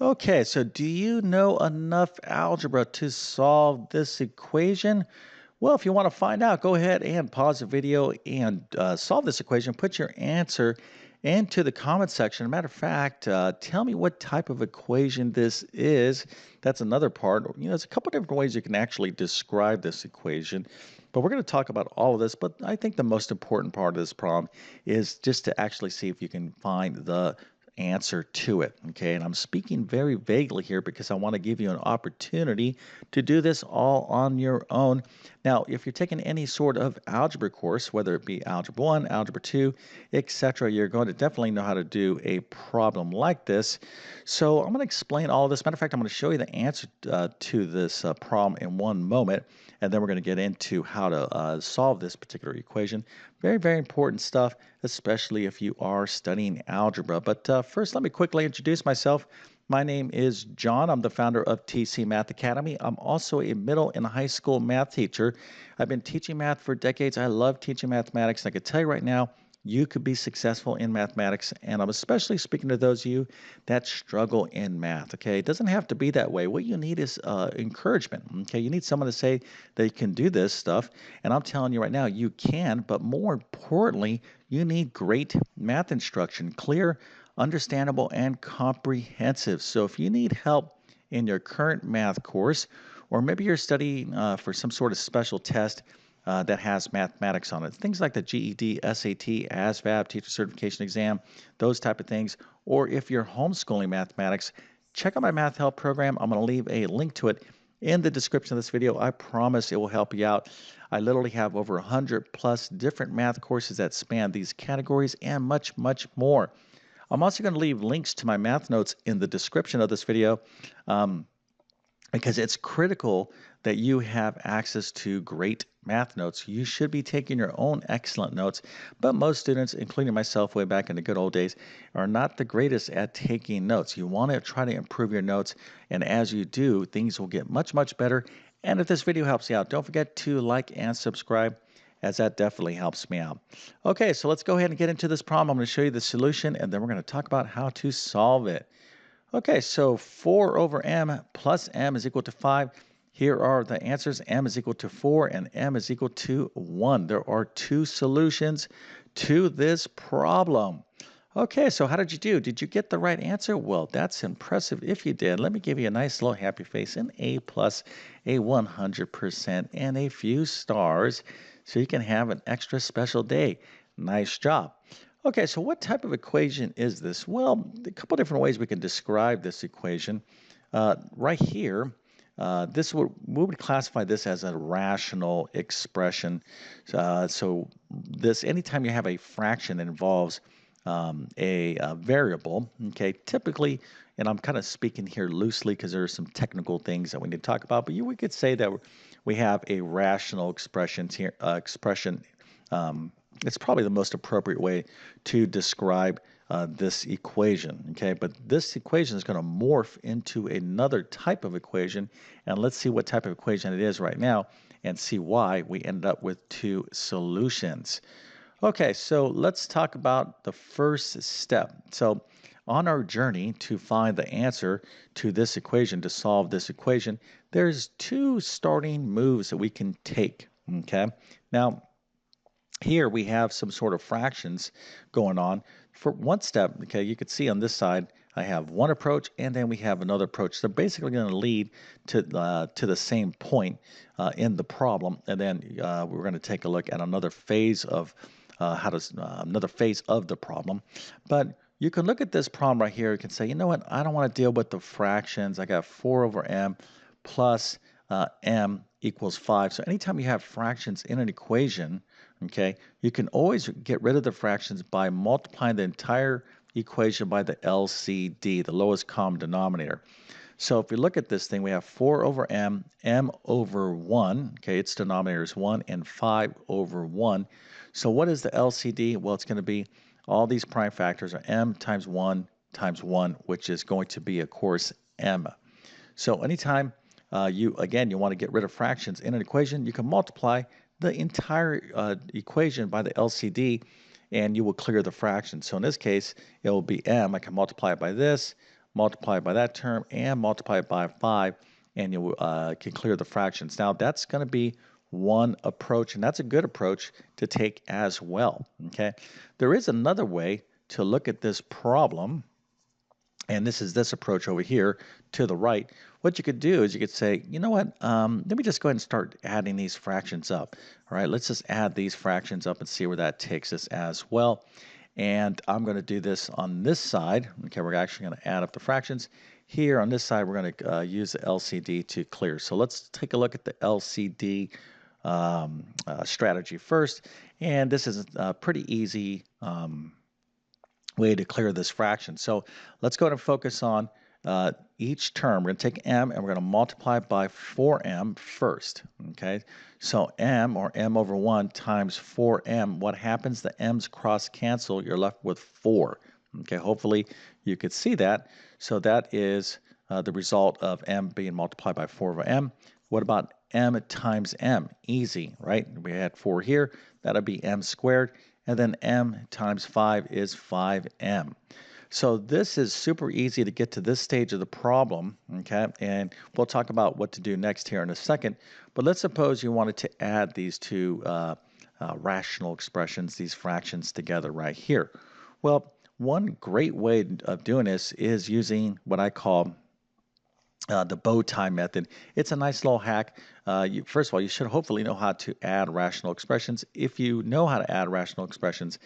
Okay, so do you know enough algebra to solve this equation? Well, if you want to find out, go ahead and pause the video and solve this equation. Put your answer into the comment section. Matter of fact, tell me what type of equation this is. That's another part. There's a couple different ways you can actually describe this equation, but we're going to talk about all of this. But I think the most important part of this problem is just to actually see if you can find the answer to it. Okay, and I'm speaking very vaguely here because I want to give you an opportunity to do this all on your own. Now, if you're taking any sort of algebra course, whether it be Algebra 1, Algebra 2, etc., you're going to definitely know how to do a problem like this. So I'm going to explain all of this. Matter of fact, I'm going to show you the answer to this problem in one moment, and then we're going to get into how to solve this particular equation. Very, very important stuff, especially if you are studying algebra. But first, let me quickly introduce myself. My name is John. I'm the founder of TC Math Academy. I'm also a middle and high school math teacher. I've been teaching math for decades. I love teaching mathematics. I can tell you right now, you could be successful in mathematics, and I'm especially speaking to those of you that struggle in math. Okay, it doesn't have to be that way. What you need is encouragement. Okay, you need someone to say that you can do this stuff, and I'm telling you right now, you can. But more importantly, you need great math instruction, clear, understandable, and comprehensive. So if you need help in your current math course, or maybe you're studying for some sort of special test that has mathematics on it, things like the GED, SAT, ASVAB, teacher certification exam, those type of things, or if you're homeschooling mathematics, check out my math help program. I'm going to leave a link to it in the description of this video. I promise it will help you out. I literally have over 100 plus different math courses that span these categories and much, much more. I'm also going to leave links to my math notes in the description of this video because it's critical that you have access to great math notes. You should be taking your own excellent notes, but most students, including myself way back in the good old days, are not the greatest at taking notes. You want to try to improve your notes, and as you do, things will get much, much better. And if this video helps you out, don't forget to like and subscribe, as that definitely helps me out. Okay, so let's go ahead and get into this problem. I'm going to show you the solution, and then we're going to talk about how to solve it. Okay, so 4 over m plus m is equal to 5. Here are the answers. M is equal to 4 and m is equal to 1. There are two solutions to this problem. Okay, so how did you do? Did you get the right answer? Well, that's impressive if you did. Let me give you a nice little happy face, an A plus, a 100%, and a few stars so you can have an extra special day. Nice job. Okay, so what type of equation is this? Well, a couple different ways we can describe this equation. Right here, we would classify this as a rational expression. So this, anytime you have a fraction that involves a variable, okay, typically, and I'm kind of speaking here loosely because there are some technical things that we need to talk about, but we could say that we have a rational expression here, it's probably the most appropriate way to describe this equation, okay? But this equation is going to morph into another type of equation, and let's see what type of equation it is right now and see why we ended up with two solutions. Okay, so let's talk about the first step. So on our journey to find the answer to this equation, to solve this equation, there's two starting moves that we can take, okay? Now, here we have some sort of fractions going on. For one step, okay, you can see on this side, I have one approach and then we have another approach. They're basically going to lead to the same point in the problem. And then we're going to take a look at another phase of another phase of the problem. But you can look at this problem right here. You can say, you know what, I don't want to deal with the fractions. I got 4 over m plus m equals 5. So anytime you have fractions in an equation, okay, you can always get rid of the fractions by multiplying the entire equation by the LCD, the lowest common denominator. So if we look at this thing, we have 4 over m, m over 1, okay, its denominator is 1, and 5 over 1. So what is the LCD? Well, it's going to be all these prime factors are m times 1, which is going to be, of course, m. So anytime you want to get rid of fractions in an equation, you can multiply the entire equation by the LCD and you will clear the fraction. So in this case, it will be m. I can multiply it by this, multiply it by that term, and multiply it by 5, and you can clear the fractions. Now, that's going to be one approach, and that's a good approach to take as well, okay? There is another way to look at this problem, and this is this approach over here to the right. What you could do is you could say, you know what, let me just go ahead and start adding these fractions up. All right, let's just add these fractions up and see where that takes us as well. And I'm going to do this on this side. Okay, we're actually going to add up the fractions. Here on this side, we're going to use the LCD to clear. So let's take a look at the LCD strategy first. And this is a pretty easy way to clear this fraction. So let's go ahead and focus on each term. We're going to take m and we're going to multiply by 4m first. Okay, so m, or m over 1 times 4m. What happens? The m's cross cancel. You're left with 4. Okay, hopefully you could see that. So that is the result of m being multiplied by 4 over m. What about m times m? Easy, right? We had 4 here. That'll be m squared. And then m times 5 is 5m. So this is super easy to get to this stage of the problem, okay? And we'll talk about what to do next here in a second. But let's suppose you wanted to add these two rational expressions, these fractions together right here. Well, one great way of doing this is using what I call the bow tie method. It's a nice little hack. First of all, you should hopefully know how to add rational expressions. If you know how to add rational expressions,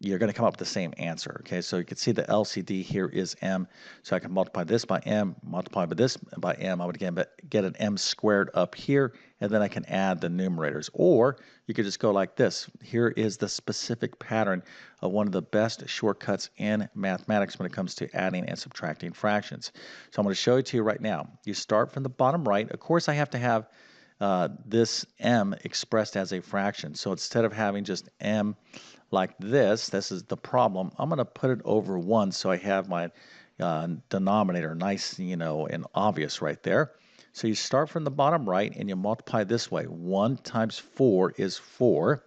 you're going to come up with the same answer. Okay, so you can see the LCD here is m. So I can multiply this by m, multiply by this by m. I would again get an m squared up here, and then I can add the numerators. Or you could just go like this. Here is the specific pattern of one of the best shortcuts in mathematics when it comes to adding and subtracting fractions. So I'm going to show it to you right now. You start from the bottom right. Of course, I have to have this m expressed as a fraction. So instead of having just m like this is the problem. I'm going to put it over 1 so I have my denominator nice, and obvious right there. So you start from the bottom right and you multiply this way. 1 times 4 is 4.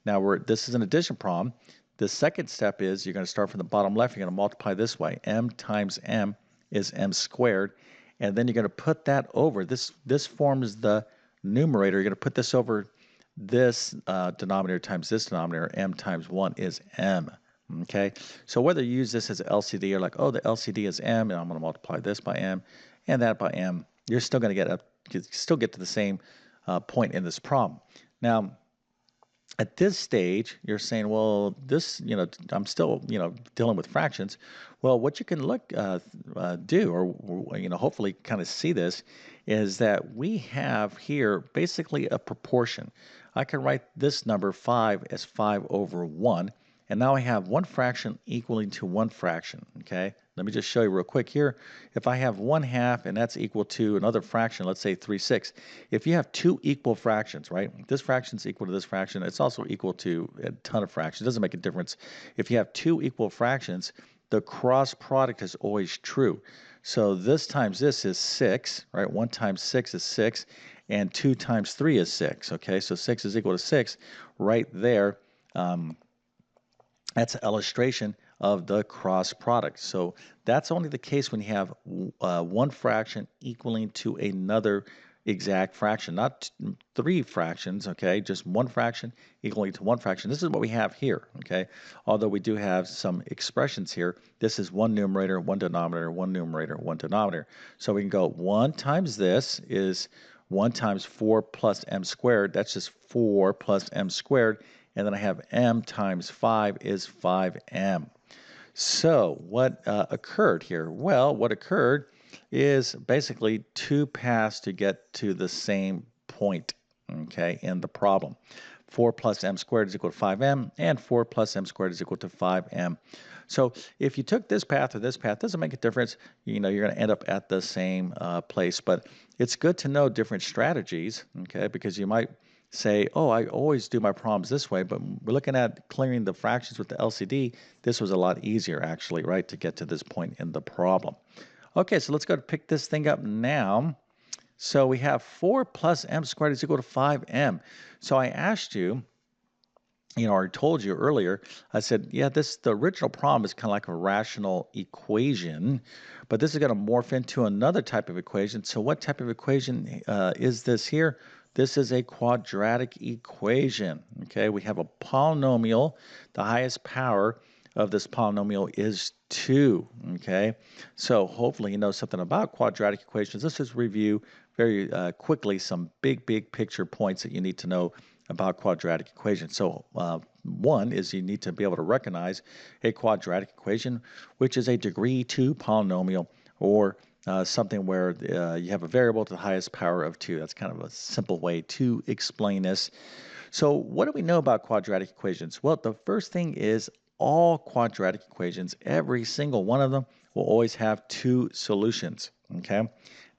Now this is an addition problem. The second step is you're going to start from the bottom left. You're going to multiply this way. M times m is m squared. And then you're going to put that over. This forms the numerator. You're going to put this over this denominator times this denominator. M times 1 is m. Okay, so whether you use this as LCD or like, oh, the LCD is m, and I'm going to multiply this by m and that by m, you're still going to get to the same point in this problem. Now, at this stage, you're saying, well, this, I'm still, dealing with fractions. Well, what you can do, or hopefully kind of see this, is that we have here basically a proportion. I can write this number 5 as 5 over 1, and now I have one fraction equaling to one fraction, okay? Let me just show you real quick here. If I have 1/2 and that's equal to another fraction, let's say 3/6. If you have two equal fractions, right? This fraction is equal to this fraction. It's also equal to a ton of fractions. It doesn't make a difference. If you have two equal fractions, the cross product is always true. So this times this is 6, right? 1 times 6 is 6, and 2 times 3 is 6, okay? So 6 is equal to 6 right there. That's an illustration of the cross product. So that's only the case when you have one fraction equaling to another exact fraction, not three fractions, okay? Just one fraction equaling to one fraction. This is what we have here, okay? Although we do have some expressions here. This is one numerator, one denominator, one numerator, one denominator. So we can go 1 times this is 1 times 4 plus m squared. That's just 4 plus m squared. And then I have m times 5 is 5m. So what occurred here? Well, what occurred is basically two paths to get to the same point, okay, in the problem. 4 plus m squared is equal to 5m, and 4 plus m squared is equal to 5m. So if you took this path or this path, doesn't make a difference. You're going to end up at the same place. But it's good to know different strategies, okay, because you might say, oh, I always do my problems this way, but we're looking at clearing the fractions with the LCD. This was a lot easier, actually, right, to get to this point in the problem. Okay, so let's go to pick this thing up now. So we have 4 plus m squared is equal to 5m. So I asked you, I told you earlier, I said, yeah, the original problem is kind of like a rational equation, but this is going to morph into another type of equation. So what type of equation is this here? This is a quadratic equation. Okay, we have a polynomial. The highest power of this polynomial is 2. Okay, so hopefully you know something about quadratic equations. Let's just review very quickly some big picture points that you need to know about quadratic equations. So one is you need to be able to recognize a quadratic equation, which is a degree 2 polynomial, or something where you have a variable to the highest power of 2. That's kind of a simple way to explain this. So what do we know about quadratic equations? Well, the first thing is all quadratic equations, every single one of them, will always have 2 solutions. Okay.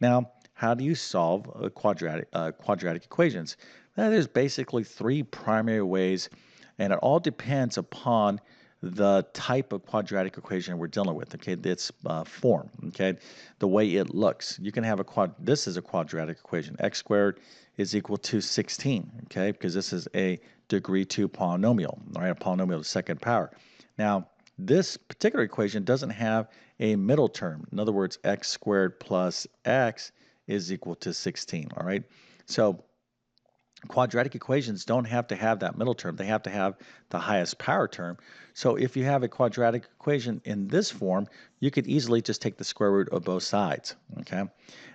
Now, how do you solve quadratic equations? There's basically 3 primary ways, and it all depends upon the type of quadratic equation we're dealing with. Okay, its form. Okay, the way it looks. You can have this is a quadratic equation. X squared is equal to 16. Okay, because this is a degree 2 polynomial. All right, a polynomial of the second power. Now, this particular equation doesn't have a middle term. In other words, x squared plus x is equal to 16. All right, so quadratic equations don't have to have that middle term. They have to have the highest power term. So if you have a quadratic equation in this form, you could easily just take the square root of both sides. Okay.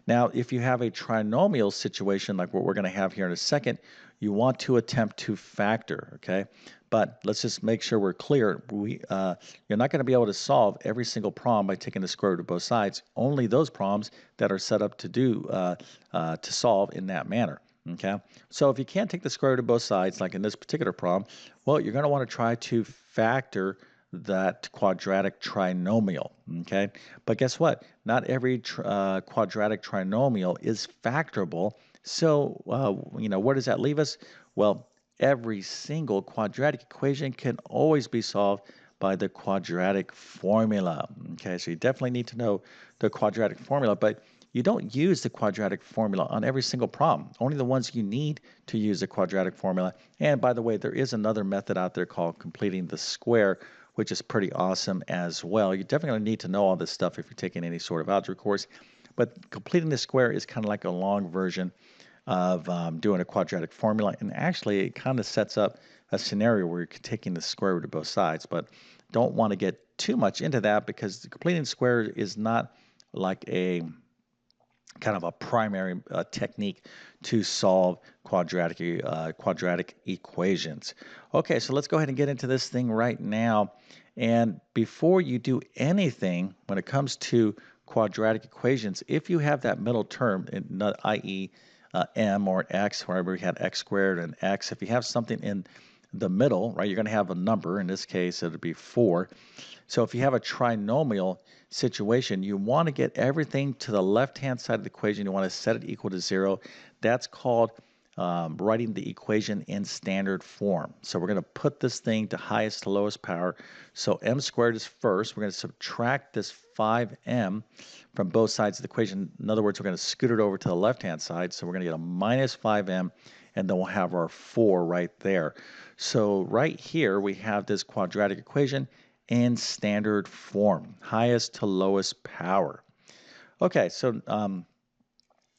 Now, if you have a trinomial situation like what we're going to have here in a second, you want to attempt to factor. Okay. But let's just make sure we're clear. You're not going to be able to solve every single problem by taking the square root of both sides. Only those problems that are set up to solve in that manner. Okay, so if you can't take the square root of both sides, like in this particular problem, well, you're going to want to try to factor that quadratic trinomial. Okay, but guess what? Not every quadratic trinomial is factorable. So, where does that leave us? Well, every single quadratic equation can always be solved by the quadratic formula. Okay, so you definitely need to know the quadratic formula, but you don't use the quadratic formula on every single problem, only the ones you need to use the quadratic formula. And by the way, there is another method out there called completing the square, which is pretty awesome as well. You definitely need to know all this stuff if you're taking any sort of algebra course, but completing the square is kind of like a long version of doing a quadratic formula, and actually it kind of sets up a scenario where you're taking the square root of both sides, but don't want to get too much into that because completing the square is not like a kind of a primary technique to solve quadratic equations. Okay, so let's go ahead and get into this thing right now. And before you do anything when it comes to quadratic equations, if you have that middle term, i.e. M or x, wherever we had x squared and x, if you have something in the middle, right, you're going to have a number. In this case, it would be 4. So if you have a trinomial situation, you want to get everything to the left-hand side of the equation. You want to set it equal to 0. That's called writing the equation in standard form. So we're going to put this thing to highest to lowest power. So m squared is first. We're going to subtract this 5m from both sides of the equation. In other words, we're going to scoot it over to the left-hand side. So we're going to get a minus 5m, and then we'll have our 4 right there. So right here, we have this quadratic equation in standard form, highest to lowest power. Okay, so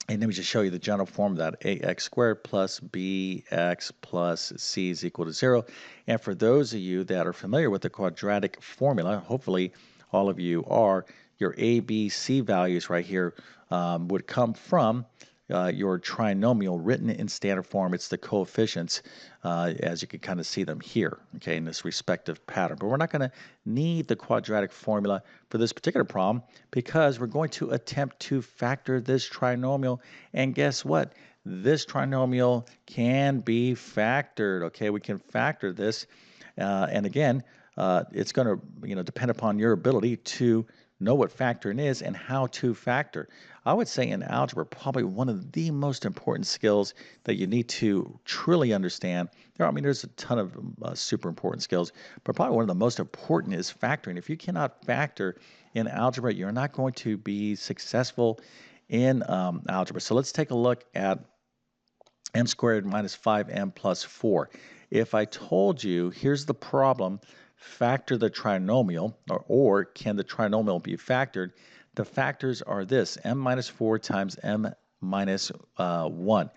and let me just show you the general form of that. Ax squared plus bx plus c is equal to 0. And for those of you that are familiar with the quadratic formula, hopefully all of you are, your a, b, c values right here would come from your trinomial written in standard form. It's the coefficients, as you can kind of see them here, okay, in this respective pattern. But we're not going to need the quadratic formula for this particular problem because we're going to attempt to factor this trinomial. And guess what? This trinomial can be factored, okay? We can factor this. And again, it's going to depend upon your ability to know what factoring is and how to factor. I would say in algebra, probably one of the most important skills that you need to truly understand. There's a ton of super important skills, but probably one of the most important is factoring. If you cannot factor in algebra, you're not going to be successful in algebra. So let's take a look at m squared minus 5m plus 4. If I told you, here's the problem, factor the trinomial, or can the trinomial be factored? The factors are this, m minus 4 times m minus 1.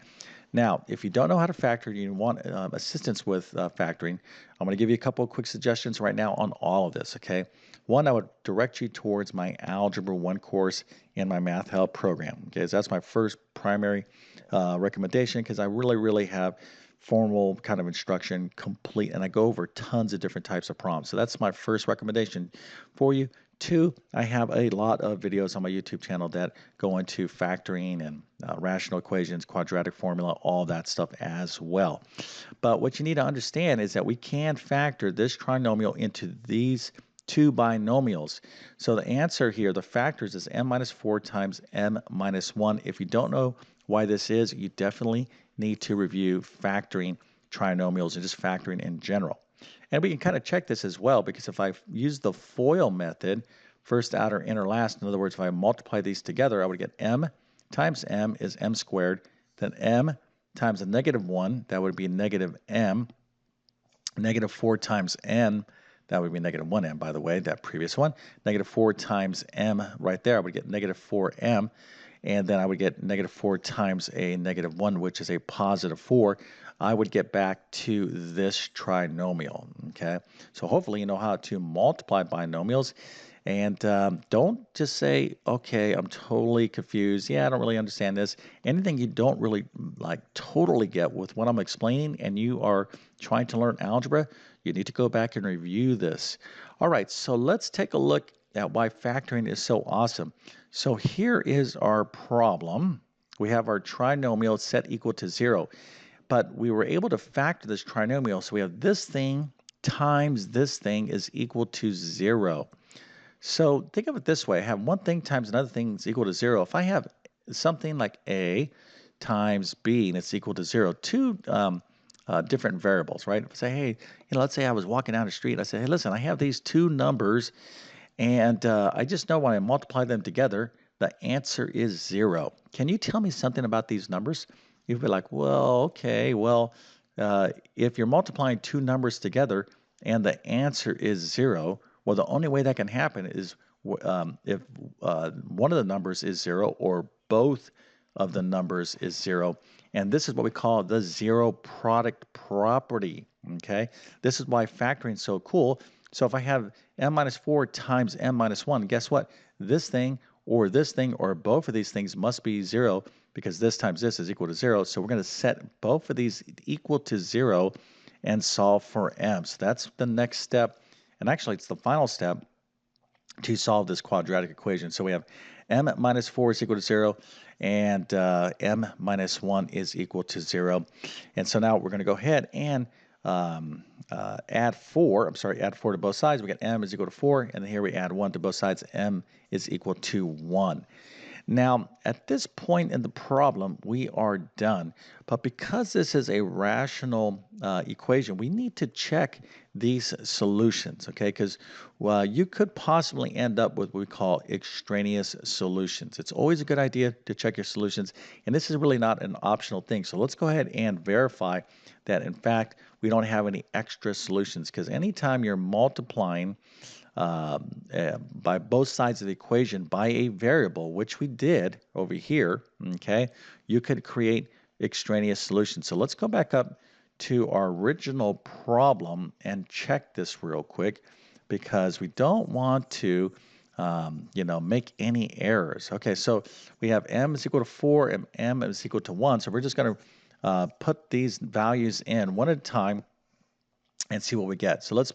Now, if you don't know how to factor, you want assistance with factoring, I'm going to give you a couple of quick suggestions right now on all of this, okay? One, I would direct you towards my Algebra 1 course in my Math Help program, okay? So that's my first primary recommendation because I really have formal kind of instruction complete, and I go over tons of different types of problems. So that's my first recommendation for you. Two, I have a lot of videos on my YouTube channel that go into factoring and rational equations, quadratic formula, all that stuff as well. But what you need to understand is that we can factor this trinomial into these two binomials. So the answer here, the factors, is m minus 4 times m minus 1. If you don't know why this is, you definitely need to review factoring trinomials and just factoring in general. And we can kind of check this as well, because if I use the FOIL method, first, outer, inner, last, in other words, if I multiply these together, I would get m times m is m squared, then m times a negative 1, that would be negative m, negative 4 times n, that would be negative 1m, by the way, that previous one, negative 4 times m right there, I would get negative 4m, and then I would get negative 4 times a negative 1, which is a positive 4. I would get back to this trinomial, okay? So hopefully you know how to multiply binomials, and don't just say, okay, I'm totally confused. Yeah, I don't really understand this. Anything you don't really totally get with what I'm explaining and you are trying to learn algebra, you need to go back and review this. All right, so let's take a look at why factoring is so awesome. So here is our problem. We have our trinomial set equal to 0, but we were able to factor this trinomial. So we have this thing times this thing is equal to 0. So think of it this way. I have one thing times another thing is equal to 0. If I have something like A times B and it's equal to 0, two different variables, right? If I say, hey, let's say I was walking down the street. I say, hey, listen, I have these two numbers, and I just know when I multiply them together, the answer is 0. Can you tell me something about these numbers? You'd be like, well, okay, well, if you're multiplying two numbers together and the answer is 0, well, the only way that can happen is if one of the numbers is 0 or both of the numbers is 0. And this is what we call the zero product property, okay? This is why factoring is so cool. So if I have m minus 4 times m minus 1, guess what? This thing or both of these things must be 0 because this times this is equal to 0. So we're going to set both of these equal to 0 and solve for m. So that's the next step. And actually, it's the final step to solve this quadratic equation. So we have m minus 4 is equal to 0, and m minus 1 is equal to 0. And so now we're going to go ahead and add 4 to both sides. We got m is equal to 4, and then here we add 1 to both sides. M is equal to 1. Now, at this point in the problem, we are done. But because this is a rational equation, we need to check these solutions, okay? Because you could possibly end up with what we call extraneous solutions. It's always a good idea to check your solutions, and this is really not an optional thing. So let's go ahead and verify that, in fact, we don't have any extra solutions, because anytime you're multiplying by both sides of the equation by a variable, which we did over here, okay, you could create extraneous solutions. So let's go back up to our original problem and check this real quick, because we don't want to make any errors. Okay, so we have m is equal to 4 and m is equal to 1. So we're just going to put these values in one at a time and see what we get. So let's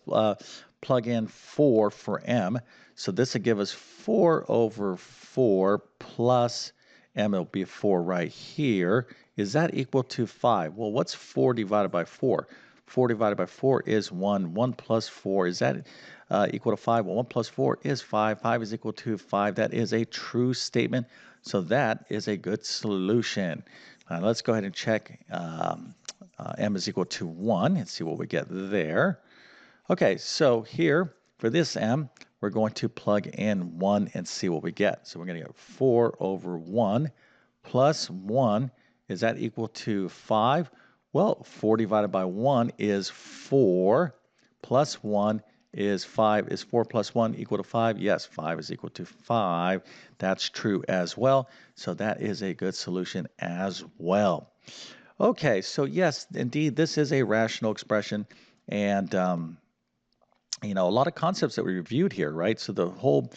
plug in 4 for m. So this will give us 4 over 4 plus m, it'll be 4 right here. Is that equal to 5? Well, what's 4 divided by 4? 4 divided by 4 is 1. 1 plus 4, is that equal to 5? Well, 1 plus 4 is 5. 5 is equal to 5. That is a true statement. So that is a good solution. Let's go ahead and check m is equal to 1 and see what we get there. Okay, so here for this m, we're going to plug in 1 and see what we get. So we're going to get 4 over 1 plus 1. Is that equal to 5? Well, 4 divided by 1 is 4, plus 1 is 5. Is 4 plus 1 equal to 5? Yes, 5 is equal to 5. That's true as well. So that is a good solution as well. Okay, so yes, indeed, this is a rational expression. And a lot of concepts that we reviewed here, right? So the whole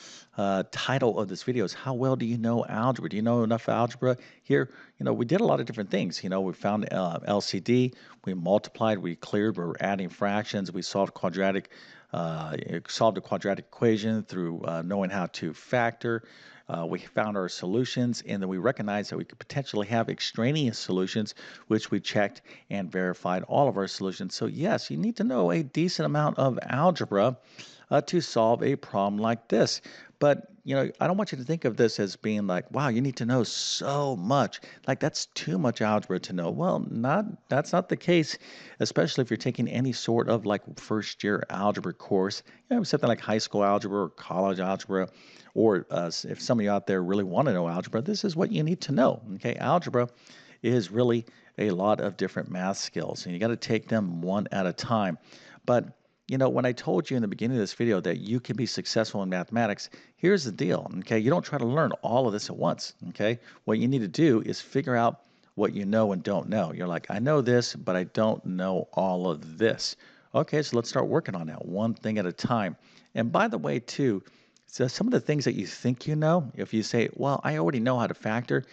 title of this video is how well do you know algebra? Do you know enough algebra? Here, we did a lot of different things. We found LCD, we multiplied, we cleared, we were adding fractions, we solved solved a quadratic equation through knowing how to factor. We found our solutions, and then we recognized that we could potentially have extraneous solutions, which we checked and verified all of our solutions. So yes, you need to know a decent amount of algebra to solve a problem like this. But I don't want you to think of this as being like, wow, you need to know so much. Like that's too much algebra to know. Well, that's not the case, especially if you're taking any sort of like first year algebra course, something like high school algebra or college algebra, or if some of you out there really want to know algebra, this is what you need to know. Okay, algebra is really a lot of different math skills, and you got to take them one at a time. But when I told you in the beginning of this video that you can be successful in mathematics, here's the deal, okay? You don't try to learn all of this at once, okay? What you need to do is figure out what you know and don't know. You're like, I know this, but I don't know all of this. Okay, so let's start working on that one thing at a time. And by the way, too, so some of the things that you think you know, if you say, well, I already know how to factor,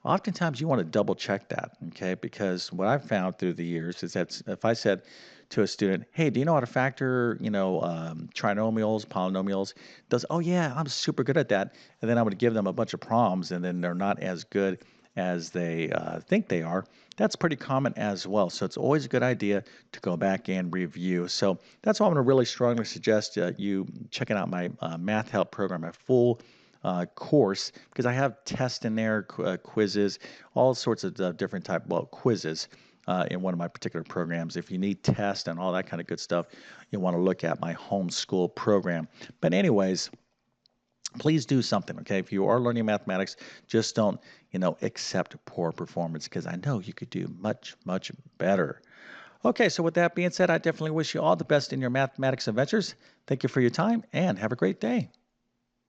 oftentimes you want to double check that, okay? Because what I've found through the years is that if I said to a student, hey, do you know how to factor, trinomials, polynomials? Does, oh yeah, I'm super good at that. And then I would give them a bunch of problems, and then they're not as good as they think they are. That's pretty common as well. So it's always a good idea to go back and review. So that's why I'm going to really strongly suggest you checking out my Math Help program, my full course, because I have tests in there, quizzes, all sorts of different quizzes in one of my particular programs. If you need tests and all that kind of good stuff, you want to look at my Homeschool program. But anyways, please do something, okay? If you are learning mathematics, just don't, accept poor performance, because I know you could do much, much better. Okay, so with that being said, I definitely wish you all the best in your mathematics adventures. Thank you for your time, and have a great day.